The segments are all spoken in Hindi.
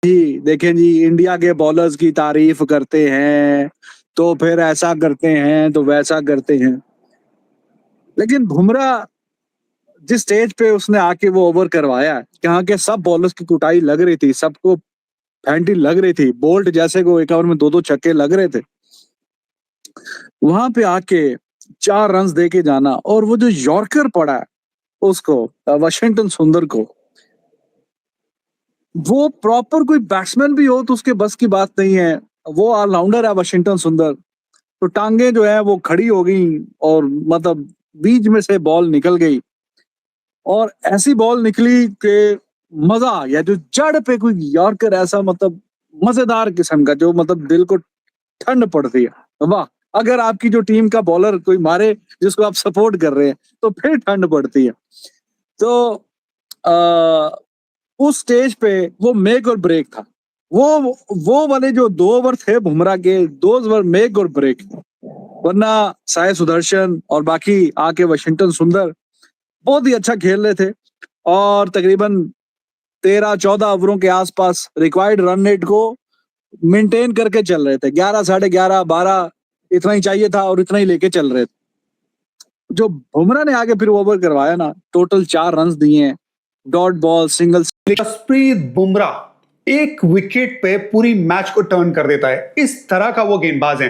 कि देखें जी इंडिया के बॉलर्स की तारीफ करते हैं, तो फिर ऐसा करते हैं, तो वैसा करते हैं। लेकिन बुमराह जिस स्टेज पे उसने आके वो ओवर करवाया, यहाँ के सब बॉलर्स की कुटाई लग रही थी, सबको फैंटी लग रही थी, बोल्ट जैसे को एक ओवर में 2-2 छक्के लग रहे थे। वहां पे आके 4 रन दे के जाना, और वो जो यॉर्कर पड़ा उसको, वाशिंगटन सुंदर को, वो प्रॉपर कोई बैट्समैन भी हो तो उसके बस की बात नहीं है। वो ऑलराउंडर है वाशिंगटन सुंदर, तो टांगे जो है वो खड़ी हो गई, और मतलब बीच में से बॉल निकल गई, और ऐसी बॉल निकली कि मजा आ गया। जो जड़ पे कोई यॉर्कर ऐसा, मतलब मजेदार किस्म का, जो मतलब दिल को ठंड पड़ती है। वाह, अगर आपकी जो टीम का बॉलर कोई मारे जिसको आप सपोर्ट कर रहे हैं, तो फिर ठंड पड़ती है। तो आ, उस स्टेज पे वो मेक और ब्रेक था। वो वाले जो 2 ओवर थे बुमराह के, 2 ओवर मेक और ब्रेक। वरना साई सुदर्शन और बाकी आके वाशिंगटन सुंदर बहुत ही अच्छा खेल रहे थे, और तकरीबन 13-14 ओवरों के आसपास रिक्वायर्ड रन रेट को मेंटेन करके चल रहे थे। 11, 11:30, 12 इतना ही चाहिए था, और इतना ही लेके चल रहे थे। जो बुमराह ने आगे फिर ओवर करवाया ना, टोटल 4 रन दिए, dot ball, single. Jasprit Bumrah एक विकेट पे पूरी मैच को टर्न कर देता है। इस तरह का वो गेंदबाज है।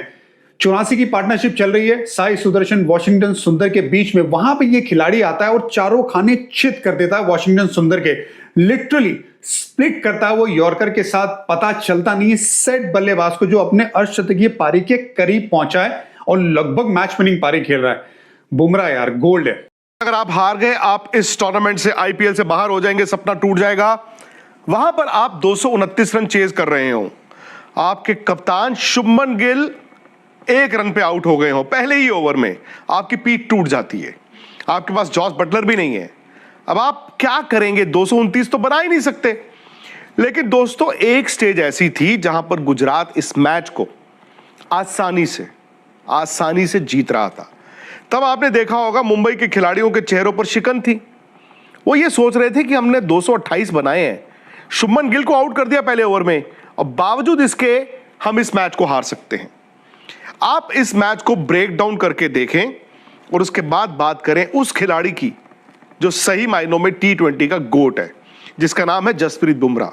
84 की पार्टनरशिप चल रही है साई सुदर्शन वाशिंगटन सुंदर के बीच में। वहां पे ये खिलाड़ी आता है और चारों खाने चित कर देता है वाशिंगटन सुंदर के। लिटरली स्प्लिट करता है वो यॉर्कर के साथ, पता चलता नहीं है सेट बल्लेबाज को, जो अपने अर्धशतकीय पारी के करीब पहुंचा है और लगभग मैच विनिंग पारी खेल रहा है। बुमराह यार गोल्ड है। अगर आप हार गए, आप इस टूर्नामेंट से, आईपीएल से बाहर हो जाएंगे, सपना टूट जाएगा। वहां पर आप 229 रन चेज कर रहे हो, आपके कप्तान शुभमन गिल 1 रन पे आउट हो गए हो, पहले ही ओवर में आपकी पीठ टूट जाती है, आपके पास जॉस बटलर भी नहीं है। अब आप क्या करेंगे? 229 तो बना ही नहीं सकते। लेकिन दोस्तों, एक स्टेज ऐसी थी जहां पर गुजरात इस मैच को आसानी से जीत रहा था। तब आपने देखा होगा मुंबई के खिलाड़ियों के चेहरों पर शिकन थी। वो ये सोच रहे थे कि हमने 228 बनाए हैं, शुभमन गिल को आउट कर दिया पहले ओवर में, और बावजूद इसके हम इस मैच को हार सकते हैं। आप इस मैच को ब्रेक डाउन करके देखें, और उसके बाद बात करें उस खिलाड़ी की जो सही मायनों में T20 का गोट है, जिसका नाम है जसप्रीत बुमराह।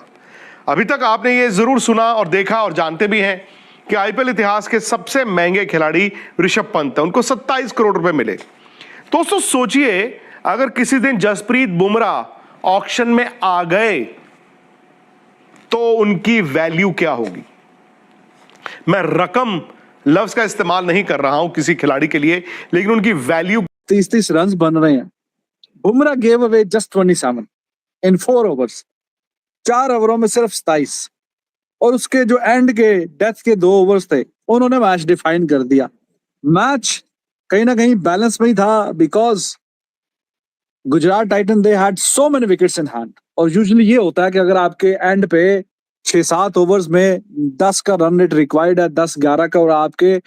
अभी तक आपने ये जरूर सुना और देखा और जानते भी हैं कि आईपीएल इतिहास के सबसे महंगे खिलाड़ी ऋषभ पंत है, उनको 27 करोड़ रुपए मिले। दोस्तों सोचिए, अगर किसी दिन जसप्रीत बुमराह ऑक्शन में आ गए तो उनकी वैल्यू क्या होगी। मैं रकम लफ्ज का इस्तेमाल नहीं कर रहा हूं किसी खिलाड़ी के लिए, लेकिन उनकी वैल्यू। 30 रन बन रहे हैं। बुमराह गेव अवे जस्ट 27 इन 4 ओवर्स, 4 ओवरों में सिर्फ 27, और उसके जो एंड के डेथ के 2 ओवर्स थे, उन्होंने मैच डिफाइन कर दिया। मैच कहीं ना कहीं बैलेंस में ही था, because Gujarat Titan they had so many wickets in hand. और यूजुअली ये होता है कि अगर आपके एंड पे 6-7 ओवर्स में 10 का रन रेट रिक्वायर्ड है, 10-11 का, और आपके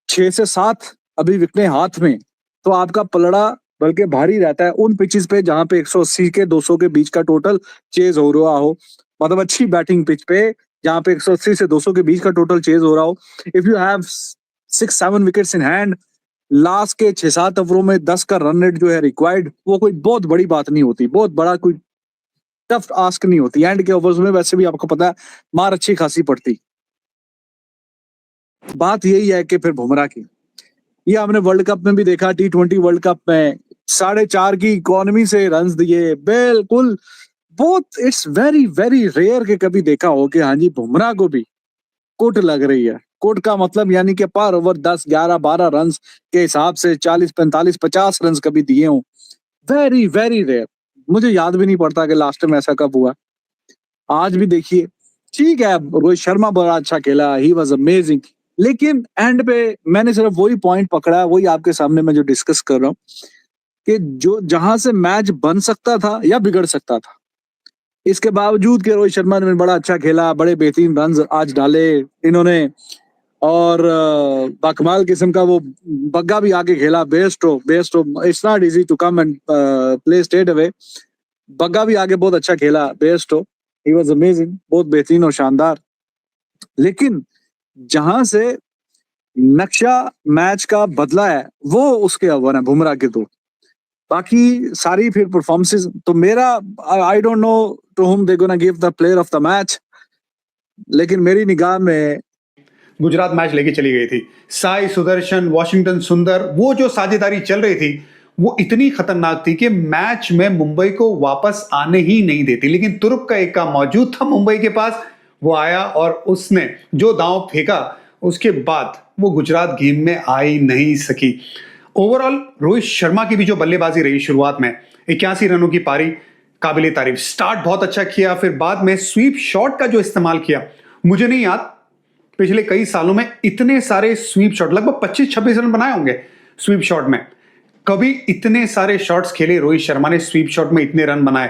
6 से 7 अभी विकेटें हाथ में, तो आपका पलड़ा बल्कि भारी रहता है उन पिचेस पे जहां पे 180 के 200 के बीच का टोटल चेज हो रहा हो। मतलब अच्छी बैटिंग पिच पे जहां पे 180 से 200 के बीच का टोटल चेज हो रहा हो। If you have 6-7 wickets in hand, last के 6-7 ओवरों में 10 का रन रेट जो है रिक्वायर्ड, वो कोई बहुत बड़ी बात नहीं होती, बहुत बड़ा कोई टफ आस्क नहीं होती। एंड के ओवर्स में वैसे भी आपको पता है मार अच्छी खासी पड़ती। बात यही है कि फिर बुमराह की, ये हमने वर्ल्ड कप में भी देखा, T20 वर्ल्ड कप में 4.5 की इकोनॉमी से रन दिए, बिल्कुल बहुत। इट्स वेरी वेरी रेयर के कभी देखा हो कि हाँ जी बुमराह को भी कुट लग रही है। कुट का मतलब यानी कि पर ओवर 10, 11, 12 रन के हिसाब से 40, 45, 50 रन कभी दिए हों। Very very rare. मुझे याद भी नहीं पड़ता कि लास्ट में ऐसा कब हुआ। आज भी देखिए, ठीक है रोहित शर्मा बड़ा अच्छा खेला, ही वाज अमेजिंग, लेकिन एंड पे मैंने सिर्फ वही पॉइंट पकड़ा, वही आपके सामने मैं जो डिस्कस कर रहा हूँ, कि जो जहां से मैच बन सकता था या बिगड़ सकता था, इसके बावजूद कि रोहित शर्मा ने बड़ा अच्छा खेला, बड़े बेहतरीन रन आज डाले इन्होंने, और बाकमाल किस्म का वो बग्गा भी आके खेला, बेस्ट हो। It's not easy to come and play straight away. Bagga भी आगे बहुत अच्छा खेला, बेस्ट हो। ही वाज अमेजिंग, बहुत बेहतरीन और शानदार। लेकिन जहां से नक्शा मैच का बदला है वो उसके अव्वल है बुमराह के। तो बाकी सारी फिर परफॉर्मेंसेस तो मेरा I don't know to whom they gonna give the player of the match, लेकिन मेरी निगाह में गुजरात मैच लेके चली गई थी। साई सुदर्शन, वॉशिंगटन सुंदर, वो जो साझेदारी चल रही थी वो इतनी खतरनाक थी कि मैच में मुंबई को वापस आने ही नहीं देती। लेकिन तुर्क का एक्का मौजूद था मुंबई के पास, वो आया और उसने जो दांव फेंका उसके बाद वो गुजरात गेम में आ ही नहीं सकी। ओवरऑल रोहित शर्मा की भी जो बल्लेबाजी रही शुरुआत में 81 रनों की पारी, काबिले तारीफ। स्टार्ट बहुत अच्छा किया, फिर बाद में स्वीप शॉट का जो इस्तेमाल किया, मुझे नहीं याद पिछले कई सालों में इतने सारे स्वीप शॉट, लगभग 25-26 रन बनाए होंगे स्वीप शॉट में। कभी इतने सारे शॉट्स खेले रोहित शर्मा ने, स्वीप शॉट में इतने रन बनाए।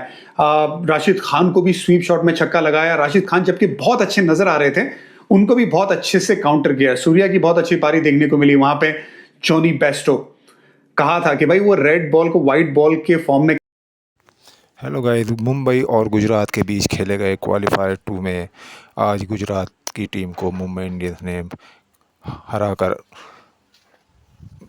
राशिद खान को भी स्वीप शॉट में छक्का लगाया। राशिद खान जबकि बहुत अच्छे नजर आ रहे थे, उनको भी बहुत अच्छे से काउंटर किया। सूर्या की बहुत अच्छी पारी देखने को मिली वहां पे। जॉनी बेस्टो कहा था कि भाई वो रेड बॉल को व्हाइट बॉल के फॉर्म में। हेलो गाइस, मुंबई और गुजरात के बीच खेले गए क्वालिफायर 2 में आज गुजरात की टीम को मुंबई इंडियंस ने हराकर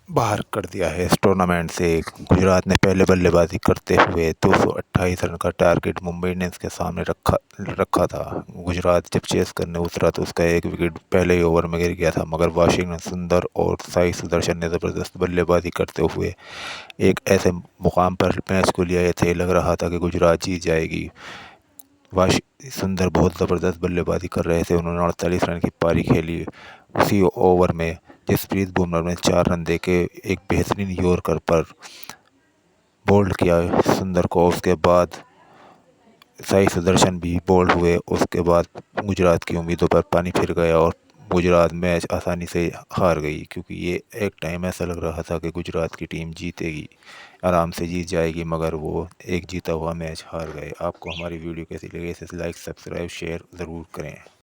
बाहर कर दिया है इस टूर्नामेंट से। गुजरात ने पहले बल्लेबाजी करते हुए 228 रन का टारगेट मुंबई इंडियंस के सामने रखा था। गुजरात जब चेस करने उतरा तो उसका एक विकेट पहले ही ओवर में गिर गया था, मगर वॉशिंगटन सुंदर और साई सुदर्शन ने ज़बरदस्त बल्लेबाजी करते हुए एक ऐसे मुकाम पर मैच को लिया थे, लग रहा था कि गुजरात जीत जाएगी। सुंदर बहुत ज़बरदस्त बल्लेबाजी कर रहे थे, उन्होंने 48 रन की पारी खेली। उसी ओवर में जसप्रीत बुमराह ने 4 रन देके एक बेहतरीन यॉर्कर पर बोल्ड किया सुंदर को। उसके बाद साई सुदर्शन भी बोल्ड हुए। उसके बाद गुजरात की उम्मीदों पर पानी फिर गया और गुजरात मैच आसानी से हार गई, क्योंकि ये एक टाइम ऐसा लग रहा था कि गुजरात की टीम जीतेगी, आराम से जीत जाएगी, मगर वो एक जीता हुआ मैच हार गए। आपको हमारी वीडियो कैसी लगी इसे लाइक, सब्सक्राइब, शेयर ज़रूर करें।